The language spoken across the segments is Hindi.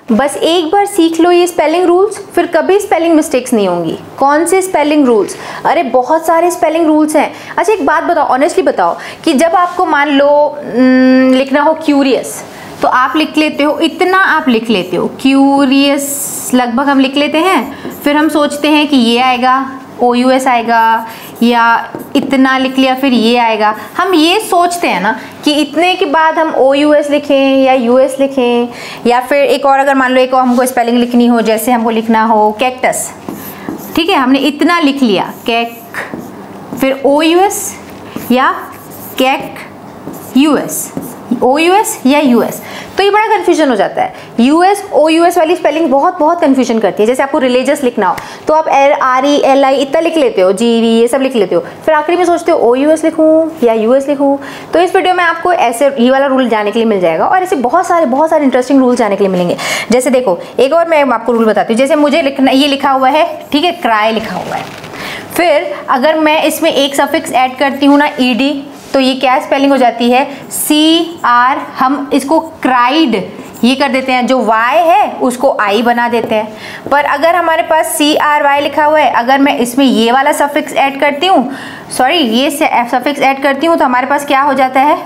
बस एक बार सीख लो ये स्पेलिंग रूल्स, फिर कभी स्पेलिंग मिस्टेक्स नहीं होंगी। कौन से स्पेलिंग रूल्स? अरे बहुत सारे स्पेलिंग रूल्स हैं। अच्छा एक बात बताओ, ऑनेस्टली बताओ कि जब आपको मान लो लिखना हो क्यूरियस, तो आप लिख लेते हो इतना, आप लिख लेते हो क्यूरियस लगभग हम लिख लेते हैं, फिर हम सोचते हैं कि ये आएगा, OUS आएगा, या इतना लिख लिया फिर ये आएगा। हम ये सोचते हैं ना कि इतने के बाद हम OUS लिखें या US लिखें, या फिर एक और अगर मान लो एक और हमको स्पेलिंग लिखनी हो, जैसे हमको लिखना हो कैक्टस, ठीक है, हमने इतना लिख लिया कैक, फिर OUS या कैक US, OUS या US, तो ये बड़ा कन्फ्यूजन हो जाता है। US OUS वाली स्पेलिंग बहुत बहुत कन्फ्यूजन करती है। जैसे आपको रिलीजियस लिखना हो तो आप RELI इतना लिख लेते हो, GV ये सब लिख लेते हो, फिर आखिरी में सोचते हो OUS लिखूं या US लिखूं। तो इस वीडियो में आपको ऐसे ये वाला रूल जाने के लिए मिल जाएगा, और ऐसे बहुत सारे इंटरेस्टिंग रूल जाने के लिए मिलेंगे। जैसे देखो एक और मैं आपको रूल बताती हूँ। जैसे मुझे लिखना, ये लिखा हुआ है, ठीक है, क्राई लिखा हुआ है, फिर अगर मैं इसमें एक सफिक्स ऐड करती हूँ ना ED, तो ये क्या स्पेलिंग हो जाती है CR, हम इसको क्राइड ये कर देते हैं, जो Y है उसको I बना देते हैं। पर अगर हमारे पास CRY लिखा हुआ है, अगर मैं इसमें ये वाला सफिक्स ऐड करती हूँ, सॉरी ये सफिक्स ऐड करती हूँ, तो हमारे पास क्या हो जाता है,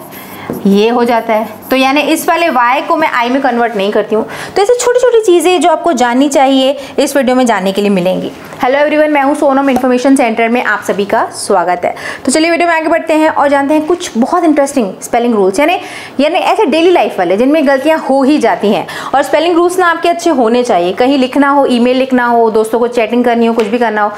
ये हो जाता है। तो यानी इस वाले Y को मैं I में कन्वर्ट नहीं करती हूँ। तो ऐसी छोटी छोटी चीज़ें जो आपको जाननी चाहिए इस वीडियो में जानने के लिए मिलेंगी। हेलो एवरीवन, मैं हूँ सोनम, इन्फॉर्मेशन सेंटर में आप सभी का स्वागत है। तो चलिए वीडियो में आगे बढ़ते हैं और जानते हैं कुछ बहुत इंटरेस्टिंग स्पेलिंग रूल्स, यानी ऐसे डेली लाइफ वाले जिनमें गलतियाँ हो ही जाती हैं। और स्पेलिंग रूल्स ना आपके अच्छे होने चाहिए। कहीं लिखना हो, ईमेल लिखना हो, दोस्तों को चैटिंग करनी हो, कुछ भी करना हो,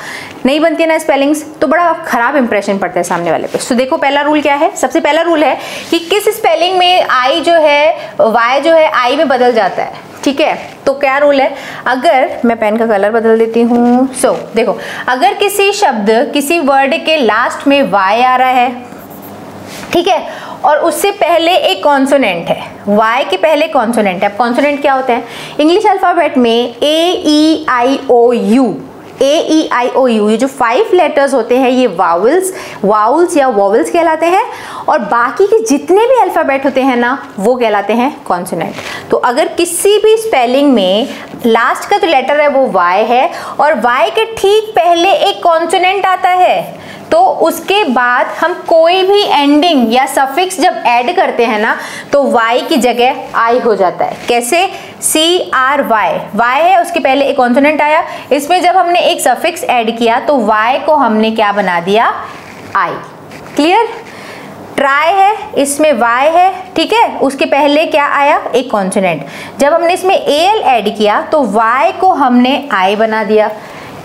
नहीं बनती है ना स्पेलिंग्स, तो बड़ा खराब इंप्रेशन पड़ता है सामने वाले पे। तो देखो पहला रूल क्या है। सबसे पहला रूल है कि किस स्पेलिंग में I जो है, Y जो है I में बदल जाता है, ठीक है। तो क्या रूल है, अगर मैं पेन का कलर बदल देती हूँ। देखो अगर किसी शब्द, किसी वर्ड के लास्ट में Y आ रहा है, ठीक है, और उससे पहले एक कॉन्सोनेंट है, Y के पहले कॉन्सोनेंट है। अब कॉन्सोनेंट क्या होते हैं इंग्लिश अल्फाबेट में? AEIOU, AEIOU, ये जो 5 लेटर्स होते हैं ये वाउल्स या वॉवल्स कहलाते हैं, और बाकी के जितने भी अल्फाबेट होते हैं ना वो कहलाते हैं कॉन्सोनेंट। तो अगर किसी भी स्पेलिंग में लास्ट का जो लेटर है वो Y है, और Y के ठीक पहले एक कॉन्सोनेंट आता है, तो उसके बाद हम कोई भी एंडिंग या सफिक्स जब ऐड करते हैं ना, तो Y की जगह I हो जाता है। कैसे? CRY, Y है, उसके पहले एक कॉन्सोनेंट आया, इसमें जब हमने एक सफिक्स ऐड किया तो Y को हमने क्या बना दिया, I। क्लियर? ट्राई है, इसमें Y है, ठीक है, उसके पहले क्या आया, एक कॉन्सोनेंट। जब हमने इसमें AL ऐड किया तो Y को हमने I बना दिया।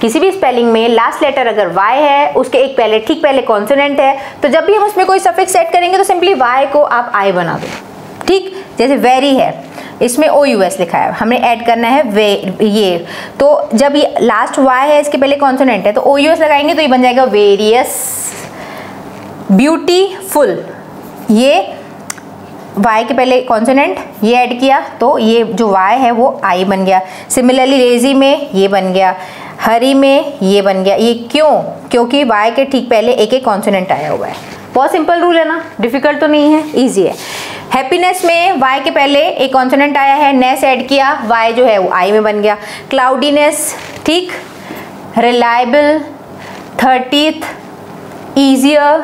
किसी भी स्पेलिंग में लास्ट लेटर अगर Y है, उसके एक पहले, ठीक पहले कॉन्सोनेंट है, तो जब भी हम उसमें कोई सफिक्स ऐड करेंगे तो सिंपली Y को आप I बना दो, ठीक। जैसे वेरी है, इसमें OUS लिखा है, हमने ऐड करना है ये, तो जब ये लास्ट Y है, इसके पहले कॉन्सोनेंट है, तो OUS लगाएंगे तो ये बन जाएगा वेरियस। ब्यूटीफुल, ये Y के पहले कॉन्सोनेंट, ये ऐड किया तो ये जो Y है वो I बन गया। सिमिलरली लेजी में ये बन गया, हरी में ये बन गया। ये क्यों? क्योंकि Y के ठीक पहले एक एक कॉन्सोनेंट आया हुआ है। बहुत सिंपल रूल है ना, डिफिकल्ट तो नहीं है, इजी है। हैप्पीनेस में Y के पहले एक कॉन्सोनेंट आया है, नेस ऐड किया, Y जो है वो I में बन गया। क्लाउडीनेस, ठीक। Reliable, 30th, easier,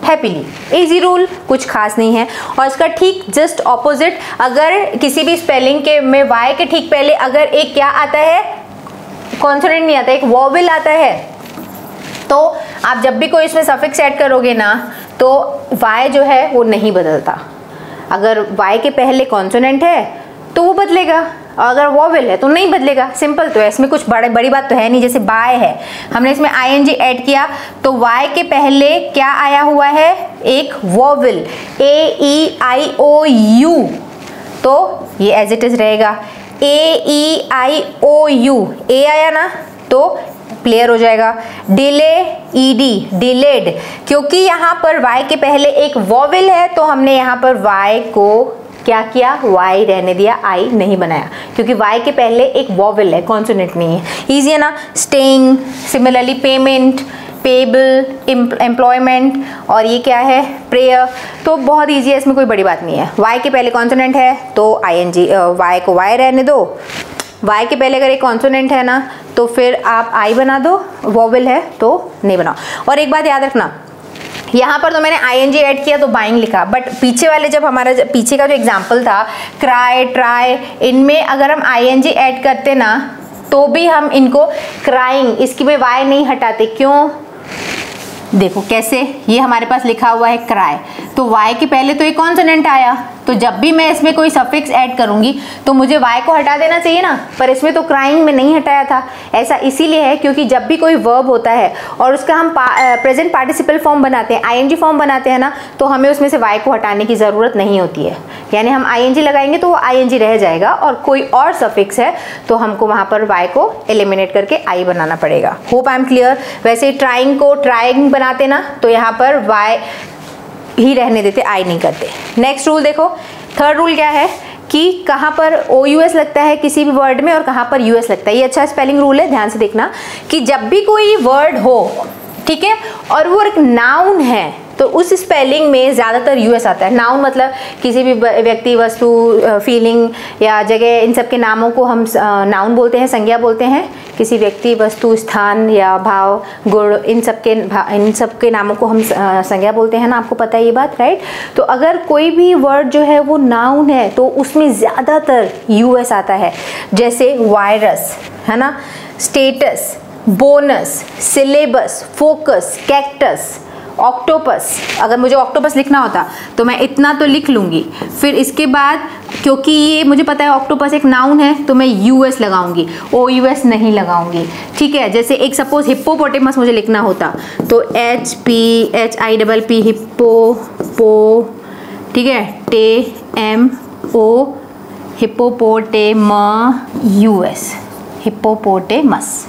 happily. Easy rule, कुछ खास नहीं है। और इसका ठीक जस्ट ऑपोजिट, अगर किसी भी स्पेलिंग के में Y के ठीक पहले अगर एक क्या आता है, कॉन्सोनेंट नहीं आता, एक वॉवेल आता है, तो आप जब भी कोई इसमें सफिक्स ऐड करोगे ना तो Y जो है वो नहीं बदलता। अगर Y के पहले कॉन्सोनेंट है तो वो बदलेगा, और अगर वॉवेल है तो नहीं बदलेगा। सिंपल तो है, इसमें कुछ बड़ी बात तो है नहीं। जैसे बाय है, हमने इसमें ING ऐड किया तो Y के पहले क्या आया हुआ है, एक वॉवेल, AEIOU, तो ये एज इट इज रहेगा। AEIOU, A आया ना तो क्लियर हो जाएगा। डिले, ED, डिलेड, क्योंकि यहाँ पर Y के पहले एक वॉवेल है तो हमने यहाँ पर Y को क्या किया, Y रहने दिया, I नहीं बनाया, क्योंकि Y के पहले एक वॉवेल है, कॉन्सोनेंट नहीं है। ईजी है ना। Staying, similarly payment, payable, employment, और ये क्या है, प्रेयर। तो बहुत ईजी है, इसमें कोई बड़ी बात नहीं है। वाई के पहले कॉन्सोनेंट है तो ING, वाई को वाई रहने दो। वाई के पहले अगर एक कॉन्सोनेंट है ना तो फिर आप आई बना दो, वोवेल है तो नहीं बनाओ। और एक बात याद रखना, यहाँ पर तो मैंने ING ऐड किया तो बाइंग लिखा, बट पीछे वाले जब हमारा पीछे का जो एग्जाम्पल था क्राई, ट्राई, इनमें अगर हम ING ऐड करते ना तो भी हम इनको क्राइंग, इसकी में वाई नहीं हटाते। क्यों? देखो कैसे, ये हमारे पास लिखा हुआ है क्राई, तो वाई के पहले तो एक कॉन्सोनेंट आया, तो जब भी मैं इसमें कोई सफिक्स ऐड करूंगी तो मुझे वाई को हटा देना चाहिए ना, पर इसमें तो क्राइंग में नहीं हटाया था। ऐसा इसीलिए है क्योंकि जब भी कोई वर्ब होता है और उसका हम प्रेजेंट पार्टिसिपल फॉर्म बनाते हैं, ING फॉर्म बनाते हैं ना, तो हमें उसमें से वाई को हटाने की ज़रूरत नहीं होती है। यानी हम ING लगाएंगे तो वो ING रह जाएगा, और कोई और सफिक्स है तो हमको वहाँ पर वाई को एलिमिनेट करके आई बनाना पड़ेगा। Hope I am clear. वैसे ही ट्राइंग को ट्राइंग बनाते ना तो यहाँ पर वाई ही रहने देते, आई नहीं करते। नेक्स्ट रूल देखो, थर्ड रूल क्या है कि कहाँ पर OUS लगता है किसी भी वर्ड में और कहाँ पर US लगता है। ये अच्छा स्पेलिंग रूल है, ध्यान से देखना कि जब भी कोई वर्ड हो, ठीक है, और वो एक नाउन है तो उस स्पेलिंग में ज़्यादातर US आता है। नाउन मतलब किसी भी व्यक्ति, वस्तु, फीलिंग या जगह, इन सब के नामों को हम नाउन बोलते हैं, संज्ञा बोलते हैं। किसी व्यक्ति, वस्तु, स्थान या भाव, गुण, इन सब के नामों को हम संज्ञा बोलते हैं ना, आपको पता है ये बात, राइट। तो अगर कोई भी वर्ड जो है वो नाउन है तो उसमें ज़्यादातर US आता है, जैसे वायरस है ना, status, bonus, syllabus, focus, cactus, octopus. अगर मुझे ऑक्टोपस लिखना होता तो मैं इतना तो लिख लूँगी, फिर इसके बाद क्योंकि ये मुझे पता है ऑक्टोपस एक नाउन है तो मैं US लगाऊंगी, OUS नहीं लगाऊंगी, ठीक है। जैसे एक सपोज हिप्पोपोटेमस मुझे लिखना होता तो HPHIPP हिप्पो पो, ठीक है, TMO हिप्पोपोटेमस, हिप्पोपोटेमस,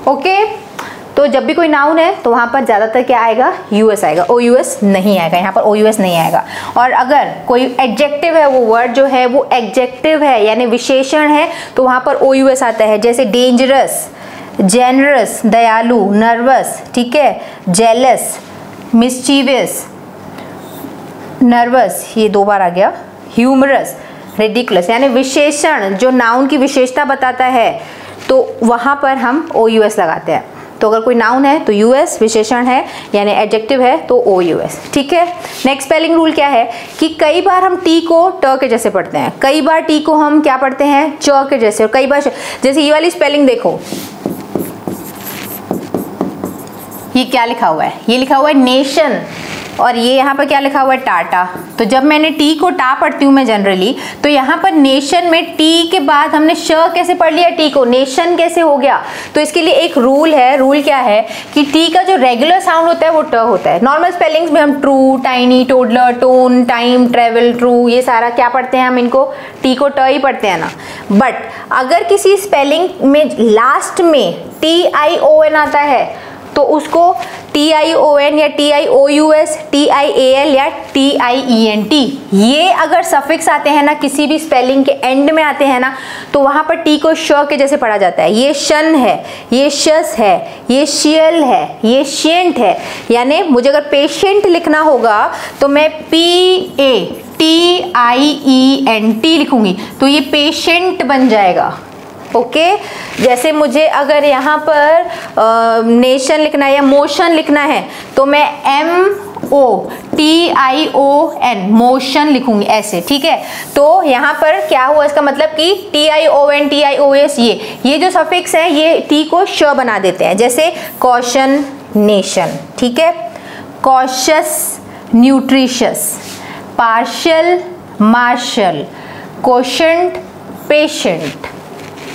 ओके। तो जब भी कोई नाउन है तो वहाँ पर ज़्यादातर क्या आएगा, US आएगा, OUS नहीं आएगा, यहाँ पर OUS नहीं आएगा। और अगर कोई एडजेक्टिव है, वो वर्ड जो है वो एडजेक्टिव है यानी विशेषण है, तो वहाँ पर OUS आता है। जैसे डेंजरस, जेनरस, दयालु, नर्वस, ठीक है, जेलस, मिस्चीवियस, नर्वस, ये 2 बार आ गया, ह्यूमरस, रिडिकुलस, यानी विशेषण जो नाउन की विशेषता बताता है तो वहाँ पर हम OUS लगाते हैं। तो अगर कोई नाउन है तो US, विशेषण है यानी एडजेक्टिव है तो OUS, ठीक है। नेक्स्ट स्पेलिंग रूल क्या है कि कई बार हम टी को ट के जैसे पढ़ते हैं, कई बार टी को हम क्या पढ़ते हैं, च के जैसे, और कई बार जैसे ये वाली स्पेलिंग देखो, ये क्या लिखा हुआ है, ये लिखा हुआ है नेशन, और ये यहाँ पर क्या लिखा हुआ है, टाटा। तो जब मैंने टी को टा पढ़ती हूँ मैं जनरली, तो यहाँ पर नेशन में टी के बाद हमने श कैसे पढ़ लिया, टी को, नेशन कैसे हो गया। तो इसके लिए एक रूल है, रूल क्या है कि टी का जो रेगुलर साउंड होता है वो ट होता है। नॉर्मल स्पेलिंग्स में हम true, tiny, toddler, tone, time, travel, true, ये सारा क्या पढ़ते हैं हम, इनको टी को ट ही पढ़ते हैं ना। बट अगर किसी स्पेलिंग में लास्ट में TION आता है तो उसको TION या TIOUS, TIAL या TIENT, ये अगर सफिक्स आते हैं ना किसी भी स्पेलिंग के एंड में आते हैं ना तो वहाँ पर टी को श के जैसे पढ़ा जाता है। ये शन है, ये शस है, ये शियल है, ये शेंट है। यानी मुझे अगर पेशेंट लिखना होगा तो मैं PATIENT लिखूंगी तो ये पेशेंट बन जाएगा, ओके। जैसे मुझे अगर यहाँ पर नेशन लिखना है या मोशन लिखना है तो मैं MOTION मोशन लिखूंगी ऐसे, ठीक है। तो यहाँ पर क्या हुआ, इसका मतलब कि TION, TIOS, ये जो सफिक्स है ये टी को श बना देते हैं। जैसे कॉशन, नेशन, ठीक है, cautious, nutritious, partial, marshal, quotient, patient.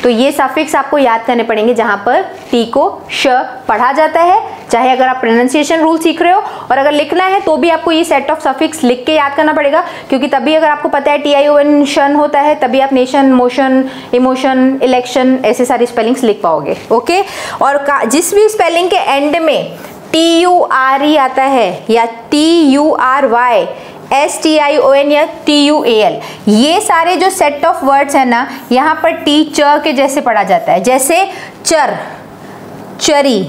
तो ये सफिक्स आपको याद करने पड़ेंगे जहां पर टी को श पढ़ा जाता है, चाहे अगर आप प्रोनाउंसिएशन रूल सीख रहे हो, और अगर लिखना है तो भी आपको ये सेट ऑफ सफिक्स लिख के याद करना पड़ेगा, क्योंकि तभी अगर आपको पता है TION शन होता है तभी आप नेशन, मोशन, इमोशन, इलेक्शन, ऐसे सारी स्पेलिंग्स लिख पाओगे, ओके। और जिस भी स्पेलिंग के एंड में TURE आता है या TURY, STION या TUAL, ये सारे जो सेट ऑफ वर्ड्स है ना यहाँ पर टी च के जैसे पढ़ा जाता है। जैसे चर, चरी,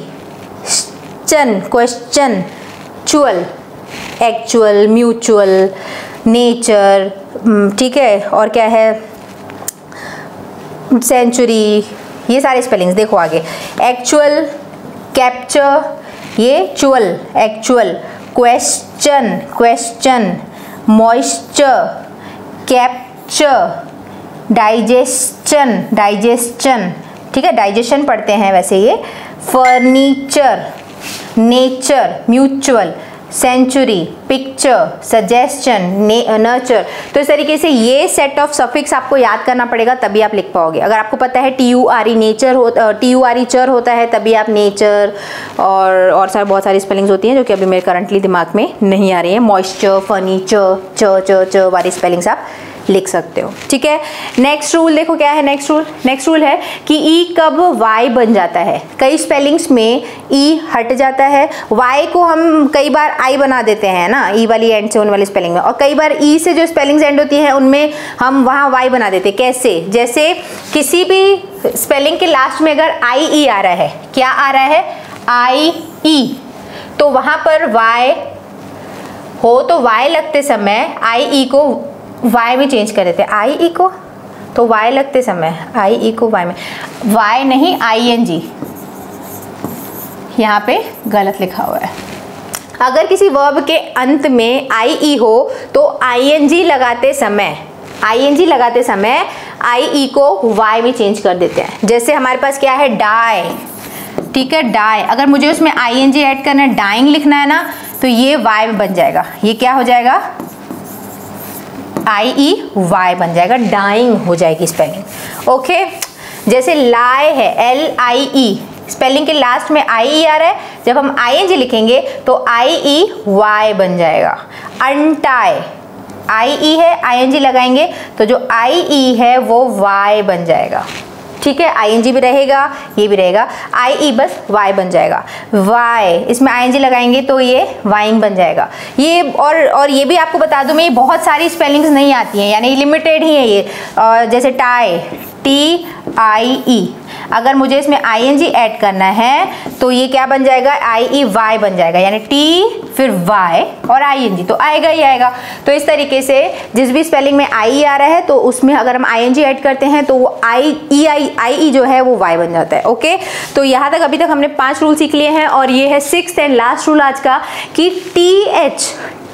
क्वेश्चन, क्वेश्चन, चुअल, एक्चुअल, म्यूचुअल, नेचर, ठीक है, और क्या है, सेंचुरी, ये सारे स्पेलिंग्स देखो आगे। एक्चुअल, कैप्चर, ये चुअल, actual, question, question, moisture, capture, digestion, digestion, ठीक है, डाइजेशन पढ़ते हैं वैसे ये, furniture, nature, mutual, century, picture, suggestion, nurture. तो इस तरीके से ये सेट ऑफ सफिक्स आपको याद करना पड़ेगा, तभी आप लिख पाओगे। अगर आपको पता है TURE नेचर TURE चर होता है, तभी आप नेचर और सारे बहुत सारी स्पेलिंग्स होती हैं जो कि अभी मेरे करंटली दिमाग में नहीं आ रही हैं। मॉइस्चर, फर्नीचर, च वाली स्पेलिंग्स आप लिख सकते हो, ठीक है। नेक्स्ट रूल देखो क्या है, नेक्स्ट रूल है कि ई कब वाई बन जाता है। कई स्पेलिंग्स में ई हट जाता है, वाई को हम कई बार आई बना देते हैं ना, ई वाली एंड से होने वाली स्पेलिंग में, और कई बार ई से जो स्पेलिंग्स एंड होती हैं उनमें हम वहाँ वाई बना देते हैं। कैसे? जैसे किसी भी स्पेलिंग के लास्ट में अगर आई ई आ रहा है, क्या आ रहा है, आई ई, तो वहाँ पर वाई हो तो वाई लगते समय आई ई को वाई में चेंज कर देते हैं, आई ई को, तो वाई लगते समय आई ई को वाई में, वाई नहीं ING, यहाँ पे गलत लिखा हुआ है। अगर किसी वर्ब के अंत में IE हो तो ING लगाते समय IE को वाई में चेंज कर देते हैं। जैसे हमारे पास क्या है, डाई, ठीक है, डाई, अगर मुझे उसमें ING ऐड करना है, डाइंग लिखना है ना, तो ये वाई में बन जाएगा, ये क्या हो जाएगा, IEY बन जाएगा, डाइंग हो जाएगी स्पेलिंग, ओके। जैसे लाई है, LIE, स्पेलिंग के लास्ट में IE आ रहा है, जब हम ING लिखेंगे तो IEY बन जाएगा। अनटाई, IE है, ING लगाएंगे तो जो IE है वो Y बन जाएगा, ठीक है, ING भी रहेगा, ये भी रहेगा, IE बस Y बन जाएगा। Y, इसमें ING लगाएंगे तो ये वाइंग बन जाएगा। ये और ये भी आपको बता दूं मैं, ये बहुत सारी स्पेलिंग्स नहीं आती हैं, यानी लिमिटेड ही है ये। जैसे टाई, TIE, अगर मुझे इसमें ING ऐड करना है तो ये क्या बन जाएगा, IEY बन जाएगा, यानी T फिर Y और ING, तो आएगा ही आएगा। तो इस तरीके से जिस भी स्पेलिंग में IE आ रहा है तो उसमें अगर हम ING ऐड करते हैं तो वो IE जो है वो Y बन जाता है, ओके। तो यहाँ तक अभी तक हमने 5 रूल सीख लिए हैं, और ये है 6th एंड लास्ट रूल आज का कि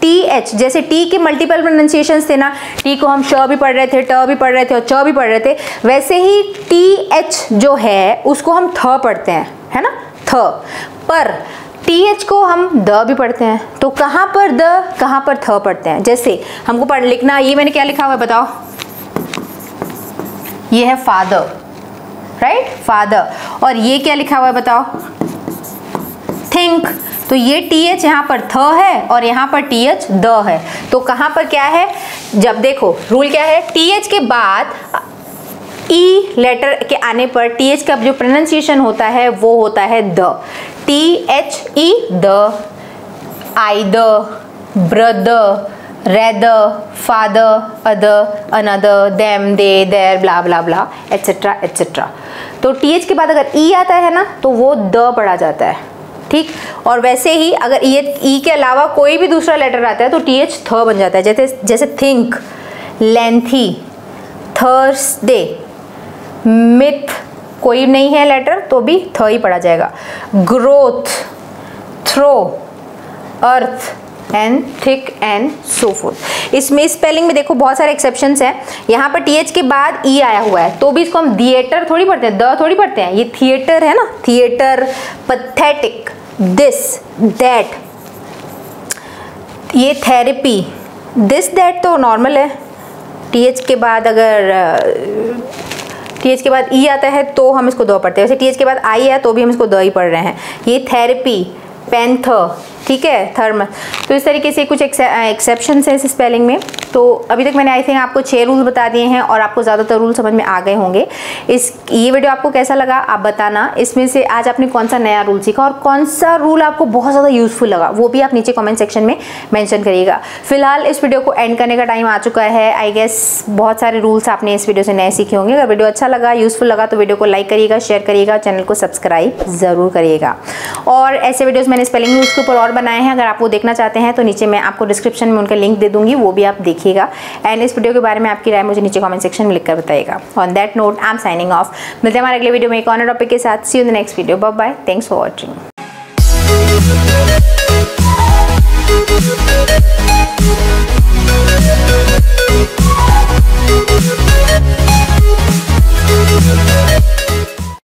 TH, जैसे टी के मल्टीपल प्रोनाउंसिएशंस थे ना, टी को हम श भी पढ़ रहे थे, ट भी पढ़ रहे थे और च भी पढ़ रहे थे, वैसे ही TH जो है उसको हम थ पढ़ते हैं, है ना, थ, पर TH को हम द भी पढ़ते हैं। तो कहाँ पर द, कहाँ पर थ पढ़ते हैं। जैसे हमको पढ़ लिखना, ये मैंने क्या लिखा हुआ है बताओ, ये है फादर, राइट, फादर, और ये क्या लिखा हुआ है बताओ, थिंक। तो ये TH यहाँ पर थ है और यहाँ पर TH द है, तो कहाँ पर क्या है, जब देखो रूल क्या है, TH के बाद E लेटर के आने पर TH का जो प्रोनाउंसिएशन होता है वो होता है the, THE, the, either, brother, rather, father, other, another, them, they, there, blah blah blah, etcetera etcetera. तो TH के बाद अगर E आता है ना तो वो द पढ़ा जाता है, ठीक। और वैसे ही अगर ई के अलावा कोई भी दूसरा लेटर आता है तो TH थ बन जाता है। जैसे थिंक, लेंथी, थर्सडे, मिथ, कोई नहीं है लेटर तो भी थ ही पढ़ा जाएगा। Growth, throw, earth and thick and so forth. इसमें स्पेलिंग में देखो बहुत सारे एक्सेप्शंस हैं। यहाँ पर TH के बाद E आया हुआ है तो भी इसको हम थिएटर थोड़ी पढ़ते हैं, द थोड़ी पढ़ते हैं, ये थिएटर है ना, थिएटर, पथेटिक, दिस, दैट, ये थेरेपी, दिस दैट तो नॉर्मल है। TH के बाद अगर TH के बाद E आता है तो हम इसको द पढ़ते हैं, वैसे TH के बाद I है तो भी हम इसको द ही पढ़ रहे हैं। ये थेरेपी, पैंथर, ठीक है, थर्मस। तो इस तरीके से कुछ एक्सेप्शंस हैं इस स्पेलिंग में। तो अभी तक मैंने आई थिंक आपको 6 रूल बता दिए हैं और आपको ज़्यादातर रूल समझ में आ गए होंगे। ये वीडियो आपको कैसा लगा आप बताना। इसमें से आज आपने कौन सा नया रूल सीखा और कौन सा रूल आपको बहुत ज़्यादा यूजफुल लगा, वो भी आप नीचे कमेंट सेक्शन में मेंशन करिएगा। फिलहाल इस वीडियो को एंड करने का टाइम आ चुका है। आई गेस बहुत सारे रूल्स आपने इस वीडियो से नए सीखे होंगे। अगर वीडियो अच्छा लगा, यूजफुल लगा तो वीडियो को लाइक करिएगा, शेयर करिएगा, चैनल को सब्सक्राइब ज़रूर करिएगा। और ऐसे वीडियोस मैंने स्पेलिंग रूल्स के ऊपर और बनाए हैं, अगर आप वो देखना चाहते हैं तो नीचे मैं आपको डिस्क्रिप्शन में उनका लिंक दे दूंगी, वो भी आप देखिएगा। एंड इस वीडियो के बारे में आपकी राय मुझे नीचे कमेंट सेक्शन में लिखकर बताइएगा। On that note I am signing off. मिलते हैं हमारे अगले वीडियो में एक और टॉपिक के साथ। See you in the next video. Bye bye, thanks for watching.